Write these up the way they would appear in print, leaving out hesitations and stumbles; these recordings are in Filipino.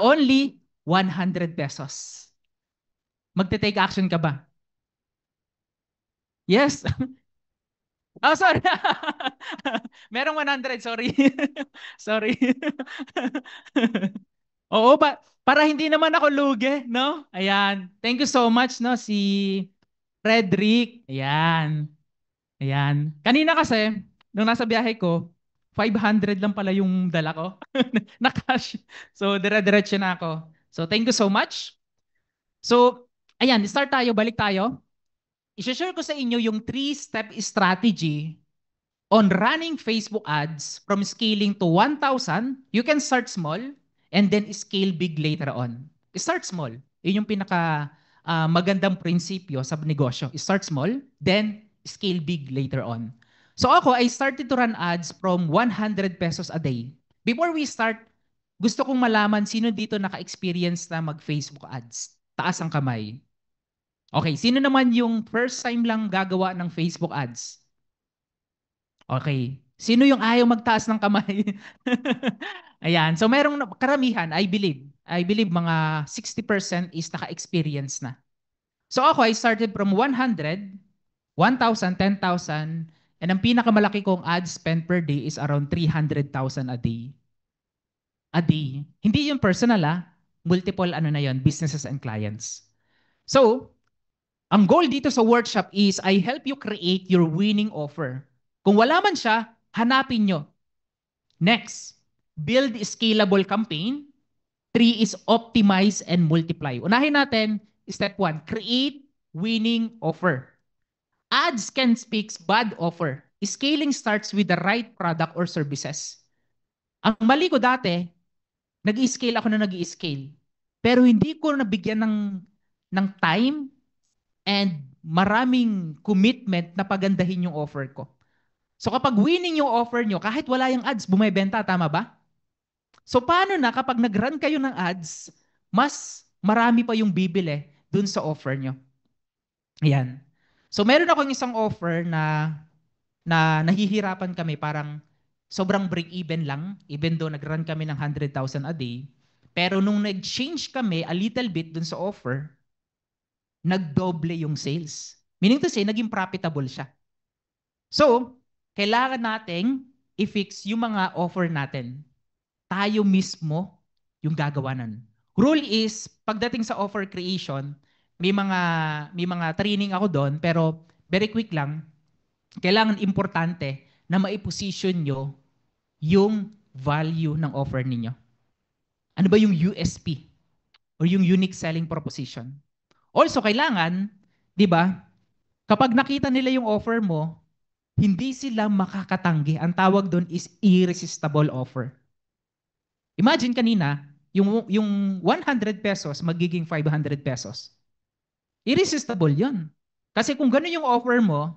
only 100 pesos. Magte-take action ka ba? Yes. Oh, sorry. Merong 100, sorry. Sorry. Oo, para hindi naman ako lugi, no? Ayan. Thank you so much, no? Si Frederick. Ayan. Ayan. Kanina kasi, nung nasa biyahe ko, 500 lang pala yung dala ko na cash. So, dire-diretso na ako. So, thank you so much. So, ayan, start tayo, balik tayo. I-share ko sa inyo yung 3-step strategy on running Facebook ads from scaling to 1,000. You can start small and then scale big later on. Start small. Yun yung pinaka magandang prinsipyo sa negosyo. Start small, then scale big later on. So ako, I started to run ads from 100 pesos a day. Before we start, gusto kong malaman sino dito naka-experience na mag-Facebook ads. Taas ang kamay. Okay, sino naman yung first time lang gagawa ng Facebook ads? Okay. Sino yung ayaw magtaas ng kamay? Ayan. So merong karamihan, I believe mga 60% is naka-experience na. So ako, I started from 100, 1,000, 10,000, and ang pinakamalaki kong ad spend per day is around 300,000 a day. A day. Hindi yung personal multiple ano na yon, businesses and clients. So, ang goal dito sa workshop is I help you create your winning offer. Kung wala man siya, hanapin nyo. Next, build scalable campaign. 3 is optimize and multiply. Unahin natin, step 1, create winning offer. Ads can speak bad offer. Scaling starts with the right product or services. Ang mali ko dati, nag-i-scale ako na nag-i-scale. Pero hindi ko nabigyan ng time and maraming commitment na pagandahin yung offer ko. So kapag winning yung offer nyo, kahit wala yung ads, bumibenta, tama ba? So paano na kapag nag-run kayo ng ads, mas marami pa yung bibili dun sa offer nyo. Ayan. So meron akong isang offer na nahihirapan kami, parang sobrang break-even lang, even though nag-run kami ng 100,000 a day. Pero nung nag-change kami a little bit dun sa offer, nagdoble yung sales. Meaning to say, naging profitable siya. So, kailangan nating i-fix yung mga offer natin. Tayo mismo yung gagawa nun. Rule is, pagdating sa offer creation, may mga training ako doon, pero very quick lang, kailangan importante na maiposition nyo yung value ng offer ninyo. Ano ba yung USP? Or yung unique selling proposition? Also, kailangan, di ba, kapag nakita nila yung offer mo, hindi sila makakatanggi. Ang tawag doon is irresistible offer. Imagine kanina, yung 100 pesos magiging 500 pesos. Irresistible yun. Kasi kung gano'n yung offer mo,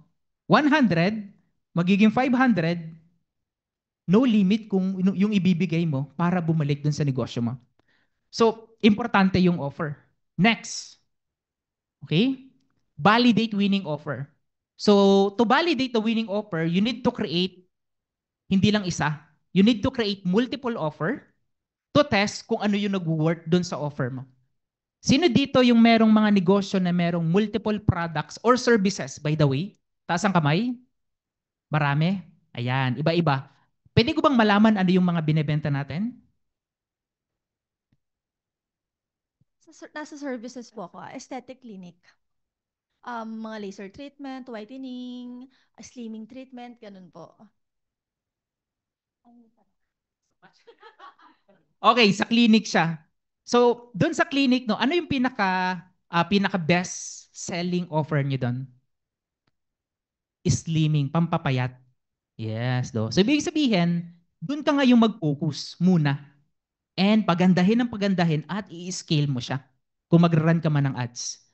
100 magiging 500, no limit kung yung ibibigay mo para bumalik dun sa negosyo mo. So, importante yung offer. Next. Okay? Validate winning offer. So, to validate the winning offer, you need to create hindi lang isa. You need to create multiple offer to test kung ano yung nag-work dun sa offer mo. Sino dito yung merong mga negosyo na merong multiple products or services, by the way? Taas ang kamay? Marami? Ayan, iba-iba. Pwede ko bang malaman ano yung mga binebenta natin? Nasa services po ako, aesthetic clinic. Mga laser treatment, whitening, slimming treatment, ganun po. Okay, sa clinic siya. So, doon sa clinic, no, ano yung pinaka best selling offer niyo doon? Slimming, pampapayat. Yes, do. So, ibig sabihin, doon ka ngayong mag-focus muna. And pagandahin ng pagandahin at i-scale mo siya kung mag-run ka man ng ads.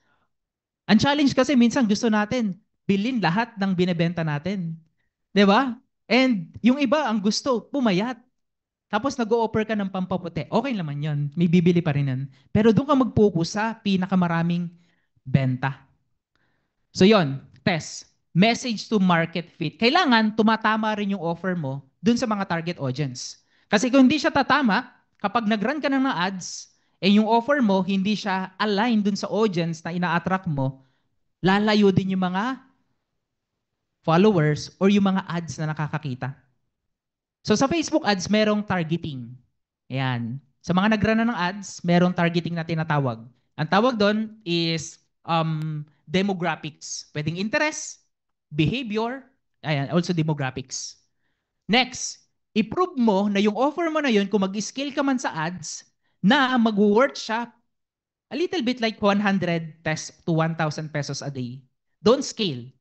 Ang challenge kasi minsan gusto natin bilhin lahat ng binebenta natin. 'Di ba? And yung iba ang gusto, pumayat. Tapos nag-o-offer ka ng pampaputi. Okay naman yun. May bibili pa rin yun. Pero doon ka mag-focus sa pinakamaraming benta. So yon, test. Message to market fit. Kailangan tumatama rin yung offer mo dun sa mga target audience. Kasi kung hindi siya tatama, kapag nag-run ka ng ads, eh yung offer mo, hindi siya aligned dun sa audience na ina-attract mo, lalayo din yung mga followers or yung mga ads na nakakakita. So sa Facebook ads, merong targeting. Ayan. Sa mga nagrana ng ads, merong targeting na tinatawag. Ang tawag doon is demographics. Pwedeng interest, behavior, ayan, also demographics. Next, i-prove mo na yung offer mo na yun, kung mag-scale ka man sa ads, na mag-worth siya a little bit like 100 to 1,000 pesos a day. Don't scale.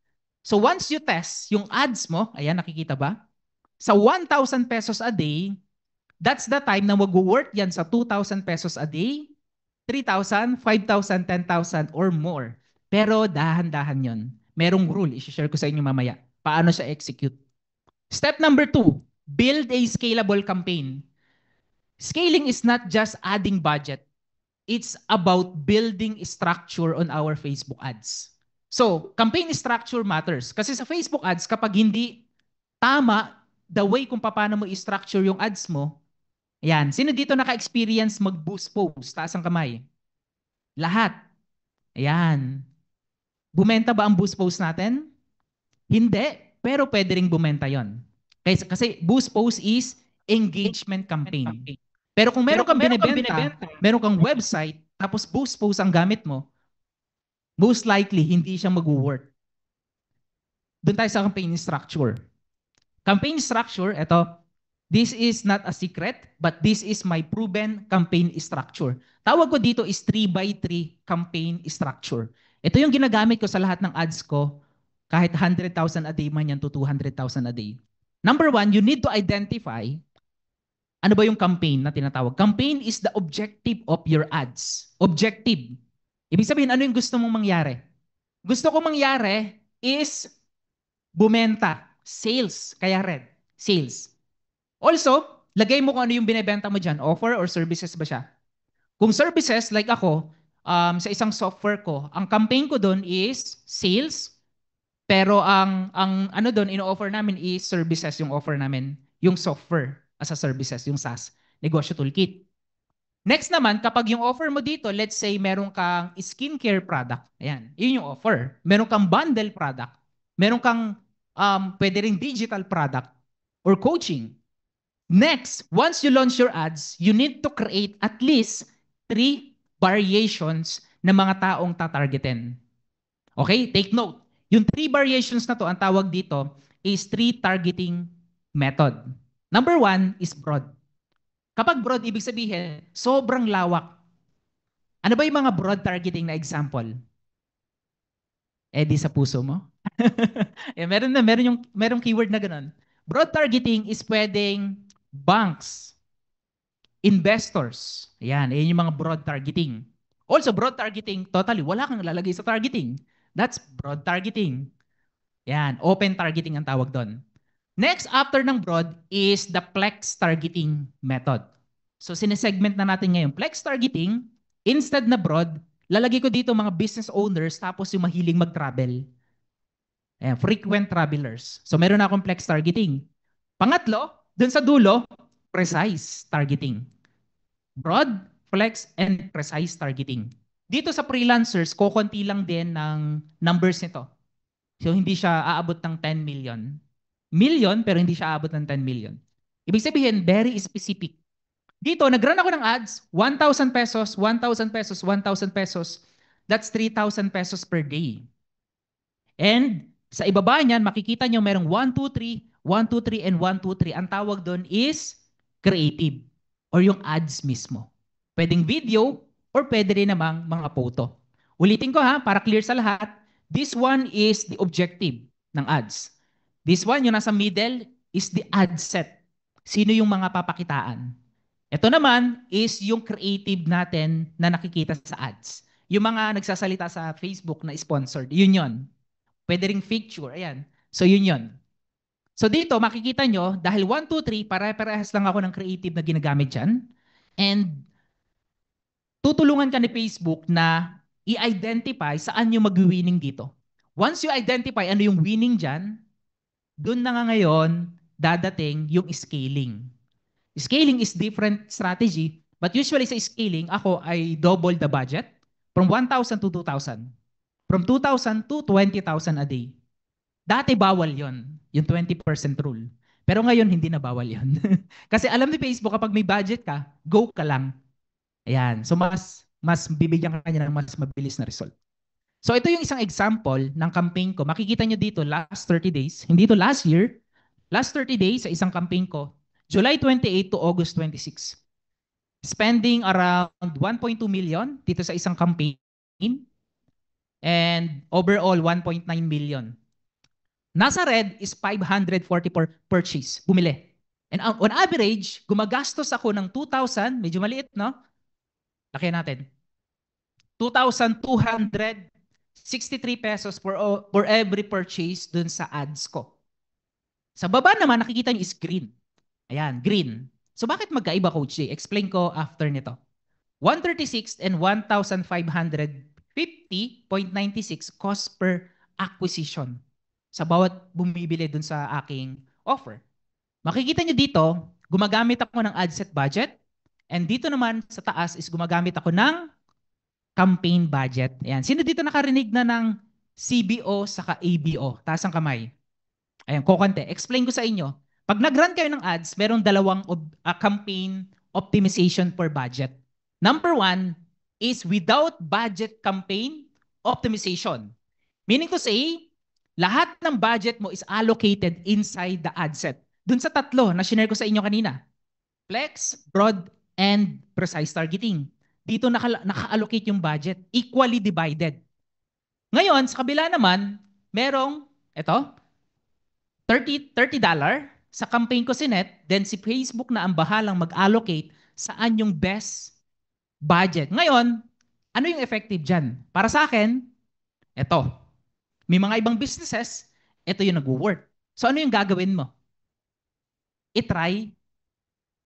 So once you test yung ads mo, ayan, nakikita ba? Sa 1,000 pesos a day, that's the time na mag-worth yan sa 2,000 pesos a day, 3,000, 5,000, 10,000 or more. Pero dahan-dahan yon. Merong rule, i-share ko sa inyo mamaya. Paano siya execute. Step number 2, build a scalable campaign. Scaling is not just adding budget. It's about building structure on our Facebook ads. So, campaign structure matters. Kasi sa Facebook ads, kapag hindi tama the way kung paano mo i-structure yung ads mo, ayan, sino dito naka-experience mag-boost post? Taas ang kamay. Lahat. Ayan. Bumenta ba ang boost post natin? Hindi. Pero pwede ring bumenta yon. Kasi boost post is engagement campaign. Pero kung meron kang binibenta, meron kang website, tapos boost post ang gamit mo, most likely hindi siya mag-work. Doon tayo sa campaign structure. Campaign structure, ito, this is not a secret, but this is my proven campaign structure. Tawag ko dito is 3x3 campaign structure. Ito yung ginagamit ko sa lahat ng ads ko, kahit 100,000 a day man yan to 200,000 a day. Number one, you need to identify ano ba yung campaign na tinatawag. Campaign is the objective of your ads. Objective. Ibig sabihin, ano yung gusto mong mangyari? Gusto ko mangyari is bumenta. Sales. Kaya red. Sales. Also, lagay mo kung ano yung binebenta mo dyan. Offer or services ba siya? Kung services, like ako, sa isang software ko, ang campaign ko doon is sales, pero ang ano doon, ino-offer namin is services yung offer namin. Yung software as a services, yung SaaS, Negosyo Toolkit. Next naman, kapag yung offer mo dito, let's say meron kang skincare product. Ayan, yun yung offer. Meron kang bundle product. Meron kang pwede ring digital product or coaching. Next, once you launch your ads, you need to create at least 3 variations ng mga taong tatargetin. Okay? Take note. Yung 3 variations na to, ang tawag dito is 3 targeting method. Number 1 is broad. Kapag broad, ibig sabihin, sobrang lawak. Ano ba yung mga broad targeting na example? Eh di sa puso mo? eh, merong keyword na ganun. Broad targeting is pwedeng banks, investors. Ayan yung mga broad targeting. Also, broad targeting, totally, wala kang lalagay sa targeting. That's broad targeting. Yan, open targeting ang tawag doon. Next, after ng broad is the flex targeting method. So, sinesegment na natin ngayon. Flex targeting, instead na broad, lalagay ko dito mga business owners tapos yung mahiling mag-travel. Ayan, frequent travelers. So, meron na akong flex targeting. Pangatlo, dun sa dulo, precise targeting. Broad, flex, and precise targeting. Dito sa freelancers, kukunti lang din ng numbers nito. So, hindi siya aabot ng 10 million. Million, pero hindi siya aabot ng 10 million. Ibig sabihin, very specific. Dito, nag-run ako ng ads, 1,000 pesos, 1,000 pesos, 1,000 pesos. That's 3,000 pesos per day. And sa ibaba niyan, makikita nyo merong 1, 2, 3, 1, 2, 3, and 1, 2, 3. Ang tawag doon is creative or yung ads mismo. Pwedeng video or pwede rin namang mga photo. Ulitin ko ha, para clear sa lahat. This one is the objective ng ads. This one, yung nasa middle, is the ad set. Sino yung mga papakitaan? Ito naman is yung creative natin na nakikita sa ads. Yung mga nagsasalita sa Facebook na sponsored, yun yon. Pwede ring picture, ayan. So yun yon. So dito, makikita nyo, dahil 1, 2, 3, pare-parehas lang ako ng creative na ginagamit dyan. And tutulungan ka ni Facebook na i-identify saan yung mag-winning dito. Once you identify ano yung winning dyan, dun na nga ngayon dadating yung scaling. Scaling is different strategy, But usually sa scaling, ako ay double the budget from 1,000 to 2,000. From 2,000 to 20,000 a day. Dati bawal yon, yung 20% rule. Pero ngayon, hindi na bawal yon. Kasi alam ni Facebook, kapag may budget ka, go ka lang. Ayan. So mas bibigyan ka niya ng mas mabilis na result. So ito yung isang example ng campaign ko. Makikita nyo dito last 30 days. Hindi to last year. Last 30 days sa isang campaign ko. July 28 to August 26. Spending around 1.2 million dito sa isang campaign. And overall 1.9 million. Nasa red is 540 per purchase. Bumili. And on average, gumagastos ako ng 2,000. Medyo maliit, no? Laki natin. 2,263 pesos for every purchase dun sa ads ko. Sa baba naman, nakikita niyo is green. Ayan, green. So bakit magkaiba, Coach J? Explain ko after nito. 136 and 1,550.96 cost per acquisition sa bawat bumibili dun sa aking offer. Makikita nyo dito, gumagamit ako ng ad set budget, and dito naman sa taas is gumagamit ako ng campaign budget. Ayan. Sino dito nakarinig na ng CBO saka ABO? Taas ang kamay. Ayan, kokante. Explain ko sa inyo. Pag nag-run kayo ng ads, merong dalawang campaign optimization per budget. Number one is without budget campaign optimization. Meaning to say, lahat ng budget mo is allocated inside the ad set. Dun sa tatlo na shinare ko sa inyo kanina. Flex, broad, and precise targeting. Dito naka-allocate yung budget. Equally divided. Ngayon, sa kabila naman, merong, ito, $30 sa campaign ko si Net, then si Facebook na ang bahalang mag-allocate saan yung best budget. Ngayon, ano yung effective dyan? Para sa akin, ito. May mga ibang businesses, ito yung nag-work. So ano yung gagawin mo? I-try.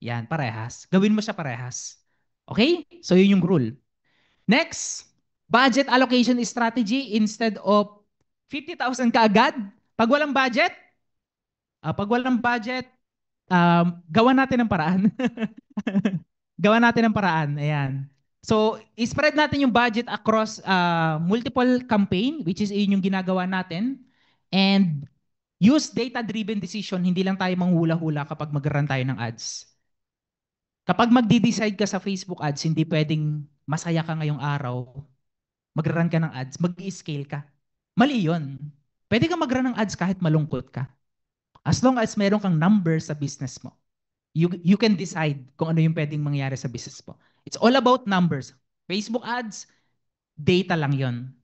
Yan, parehas. Gawin mo siya parehas. Okay? So yun yung rule. Next, budget allocation strategy instead of 50,000 kaagad. Pag walang budget, gawa natin ng paraan. Gawa natin ng paraan. Ayan. So, spread natin yung budget across multiple campaign, which is yun yung ginagawa natin. And use data-driven decision, hindi lang tayo manghula-hula kapag mag-run tayo ng ads. Kapag magdi-decide ka sa Facebook ads, hindi pwedeng masaya ka ngayong araw, mag-run ka ng ads, mag-scale ka. Mali yun. Pwede ka mag-run ng ads kahit malungkot ka. As long as meron kang number sa business mo. You can decide kung ano yung pwedeng mangyari sa business mo. It's all about numbers. Facebook ads, data lang yon.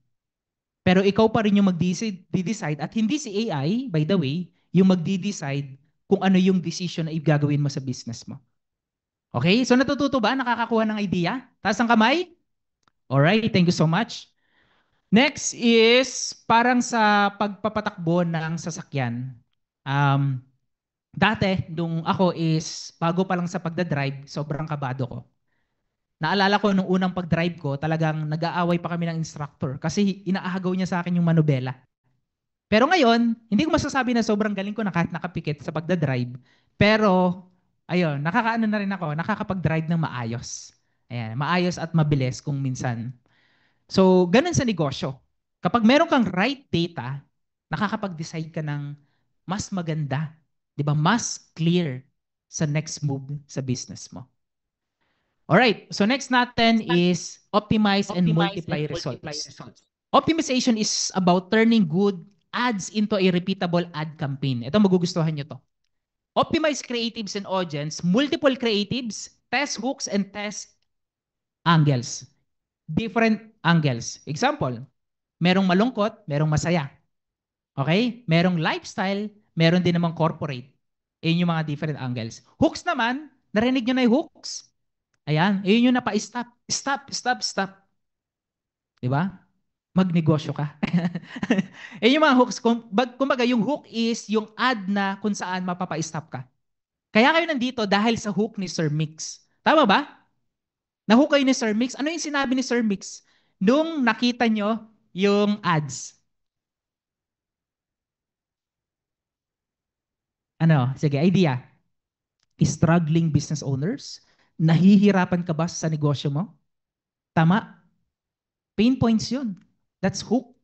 Pero ikaw pa rin yung mag-decide at hindi si AI, by the way, yung mag-decide kung ano yung decision na gagawin mo sa business mo. Okay? So natututo ba? Nakakakuha ng idea? Taas ang kamay? Alright, thank you so much. Next is parang sa pagpapatakbo ng sasakyan. Dati, nung ako is bago pa lang sa pagdadrive, sobrang kabado ko. Naalala ko nung unang pag-drive ko, talagang nag-aaway pa kami ng instructor kasi inaahagaw niya sa akin yung manubela. Pero ngayon, hindi ko masasabi na sobrang galing ko na kahit nakapikit sa pagdadrive. Pero, ayun, nakakaano na rin ako, nakakapag-drive ng maayos. Ayan, maayos at mabilis kung minsan. So, ganun sa negosyo. Kapag meron kang right data, nakakapag-decide ka ng mas maganda, 'di ba? Mas clear sa next move sa business mo. Alright, so next natin is optimize and multiply results. Optimization is about turning good ads into a repeatable ad campaign. Ito magugustuhan nyo to. Optimize creatives and audience, multiple creatives, test hooks, and test angles. Different angles. Example, merong malungkot, merong masaya. Okay? Merong lifestyle, meron din namang corporate. Ayun yung mga different angles. Hooks naman, narinig nyo na yung hooks? Ayan, ayun yung napa-stop. Stop, stop, stop. Di ba? Magnegosyo ka. Ayun yung mga hooks. Kumbaga, yung hook is yung ad na kung saan mapapa-stop ka. Kaya kayo nandito dahil sa hook ni Sir Mix. Tama ba? Na-hook kayo ni Sir Mix. Ano yung sinabi ni Sir Mix? Nung nakita nyo yung ads. Ano? Sige, idea. Struggling business owners Nahihirapan ka ba sa negosyo mo? Tama. Pain points yun. That's hook.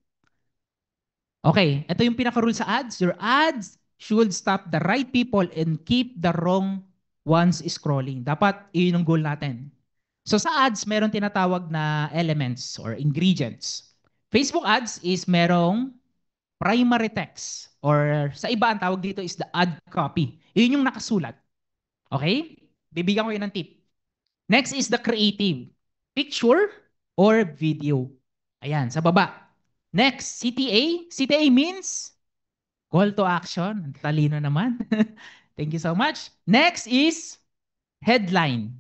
Okay, ito yung pinaka-rule sa ads. Your ads should stop the right people and keep the wrong ones scrolling. Dapat yun yung goal natin. So sa ads, meron tinatawag na elements or ingredients. Facebook ads is merong primary text or sa iba ang tawag dito is the ad copy. Yun yung nakasulat. Okay? Bibigyan ko yun ng tip. Next is the creative. Picture or video. Ayan, sa baba. Next, CTA. CTA means call to action. Ang talino naman. Thank you so much. Next is headline.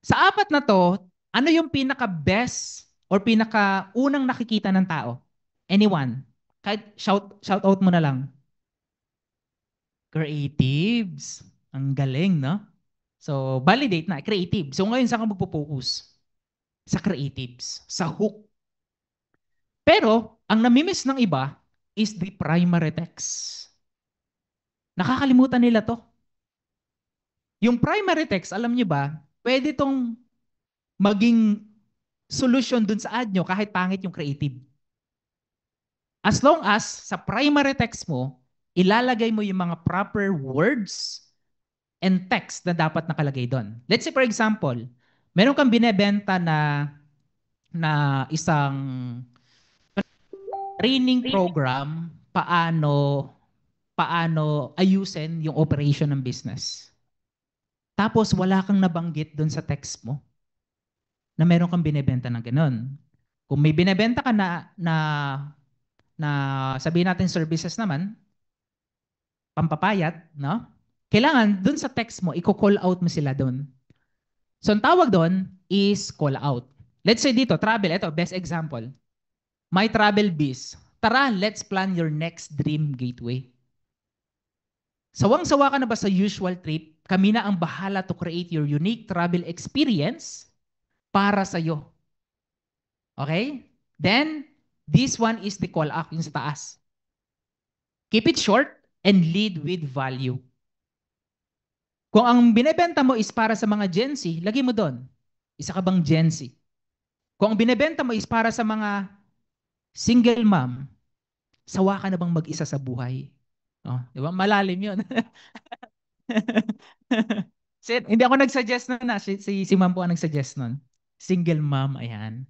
Sa apat na to, ano yung pinaka-best or pinaka-unang nakikita ng tao? Anyone? Kahit shout out mo na lang. Creatives. Ang galing, no? So, validate na. Creative. So, ngayon saan ka magpo-focus? Sa creatives. Sa hook. Pero, ang namimiss ng iba is the primary text. Nakakalimutan nila to. Yung primary text, alam niyo ba, pwede tong maging solution dun sa ad nyo kahit pangit yung creative. As long as sa primary text mo, ilalagay mo yung mga proper words and text na dapat nakalagay doon. Let's say for example, meron kang binebenta na isang training program paano ayusin yung operation ng business. Tapos wala kang nabanggit doon sa text mo na meron kang binebenta ng ganun. Kung may binebenta ka na sabihin natin services naman, pampapayat, no? Kailangan dun sa text mo, i-call out mo sila dun. So, ang tawag dun is call out. Let's say dito, travel. Ito, best example. My travel biz. Tara, let's plan your next dream gateway. Sawang-sawa ka na ba sa usual trip? Kami na ang bahala to create your unique travel experience para sa'yo. Okay? Then, this one is the call out yung sa taas. Keep it short and lead with value. Kung ang binebenta mo is para sa mga Gen Z, lagay mo doon. Isa ka bang Gen Z? Kung ang binebenta mo is para sa mga single mom, sawa ka na bang mag-isa sa buhay? Oh, di ba? Malalim yun. Hindi ako nag-suggest nun na. Si ma'am po ang nag-suggest nun. Single mom, ayan.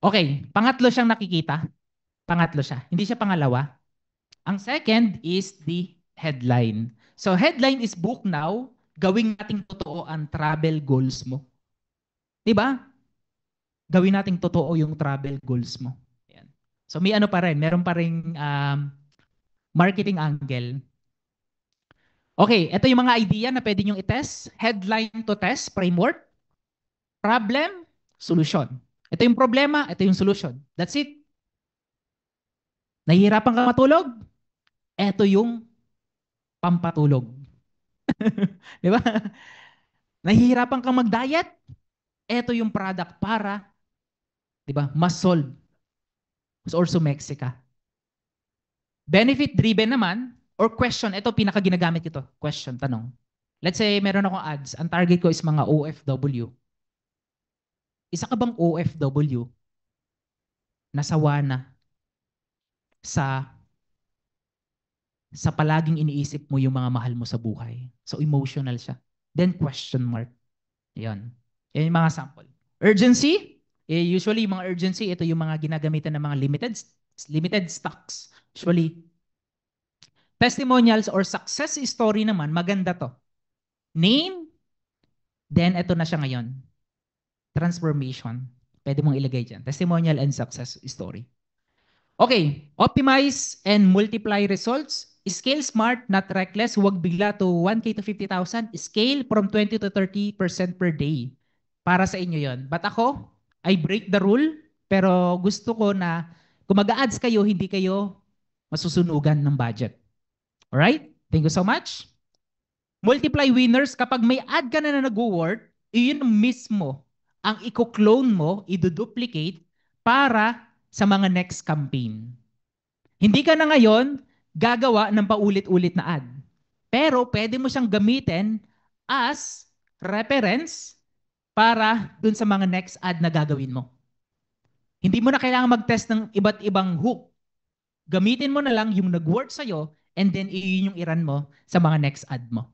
Okay, pangatlo siyang nakikita. Pangatlo siya. Hindi siya pangalawa. Ang second is the headline. So headline is book now. Gawing nating totoo ang travel goals mo. 'Di ba? Gawin nating totoo yung travel goals mo. Ayan. So may ano pa rin, meron pa ring marketing angle. Okay, ito yung mga idea na pwede nyo i-test. Headline to test framework. Problem, solution. Ito yung problema, ito yung solution. That's it. Nahihirapan ka matulog? Ito yung pampatulog. Di ba? Nahihirapan kang mag-diet? Ito yung product para, di ba, mas-solve or sumeksi ka. Benefit-driven naman, or question, ito pinaka-ginagamit ito. Question, tanong. Let's say, meron akong ads. Ang target ko is mga OFW. Isa ka bang OFW na sawa na sa palaging iniisip mo yung mga mahal mo sa buhay? So, emotional siya. Then, question mark. Yan. Yan yung mga sample. Urgency. Usually, yung mga urgency, ito yung mga ginagamitan ng mga limited stocks. Usually, testimonials or success story naman, maganda to. Name, then ito na siya ngayon. Transformation. Pwede mong ilagay dyan. Testimonial and success story. Okay, optimize and multiply results. Scale smart, not reckless. Huwag bigla to 1K to 50,000. Scale from 20 to 30% per day. Para sa inyo yon. But ako, I break the rule. Pero gusto ko na kung mag-ads kayo, hindi kayo masusunugan ng budget. Alright? Thank you so much. Multiply winners, kapag may ad ka na nag-work, iyon mismo ang i-clone mo, i-duplicate para sa mga next campaign. Hindi ka na ngayon gagawa ng paulit-ulit na ad. Pero pwede mo siyang gamitin as reference para dun sa mga next ad na gagawin mo. Hindi mo na kailangan mag-test ng iba't ibang hook. Gamitin mo na lang yung nag-work sa'yo and then iyon yung iran mo sa mga next ad mo.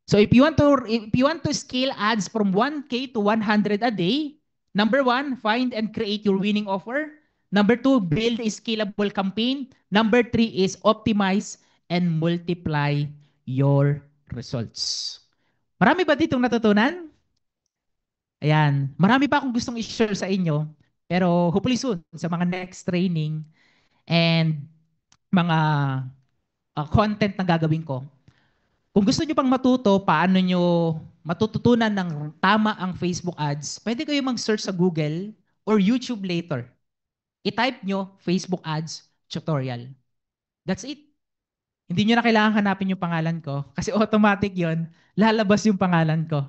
So if you want to scale ads from 1K to 100 a day, number one, find and create your winning offer. Number two, build a scalable campaign. Number three is optimize and multiply your results. Marami ba ditong natutunan? Ayan. Marami pa akong gustong i-share sa inyo. Pero hopefully soon sa mga next training and mga content na gagawin ko. Kung gusto nyo pang matuto, paano nyo matututunan ng tama ang Facebook ads, pwede kayo mag-search sa Google or YouTube later. I-type nyo Facebook ads tutorial. That's it. Hindi nyo na kailangan hanapin yung pangalan ko kasi automatic yon, lalabas yung pangalan ko.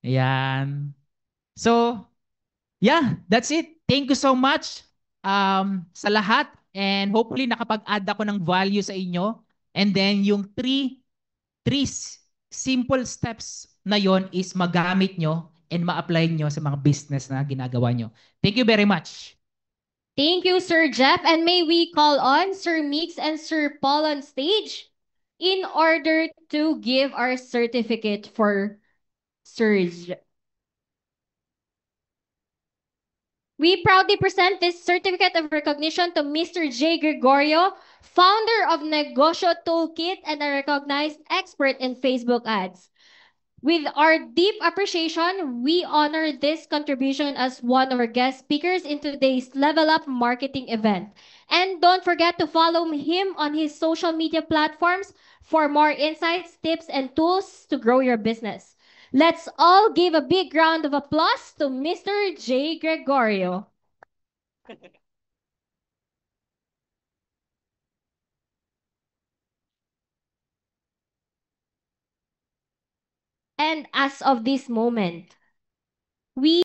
Ayan. So, yeah, that's it. Thank you so much sa lahat and hopefully nakapag-add ako ng value sa inyo. And then yung three simple steps na yon is magamit nyo and ma-apply nyo sa mga business na ginagawa nyo. Thank you very much. Thank you, Sir Jeff. And may we call on Sir Mix and Sir Paul on stage in order to give our certificate for Sir Jeff. We proudly present this certificate of recognition to Mr. J. Gregorio, founder of Negosyo Toolkit and a recognized expert in Facebook ads. With our deep appreciation, we honor this contribution as one of our guest speakers in today's Level Up Marketing event. And don't forget to follow him on his social media platforms for more insights, tips, and tools to grow your business. Let's all give a big round of applause to Mr. J. Gregorio. And as of this moment, we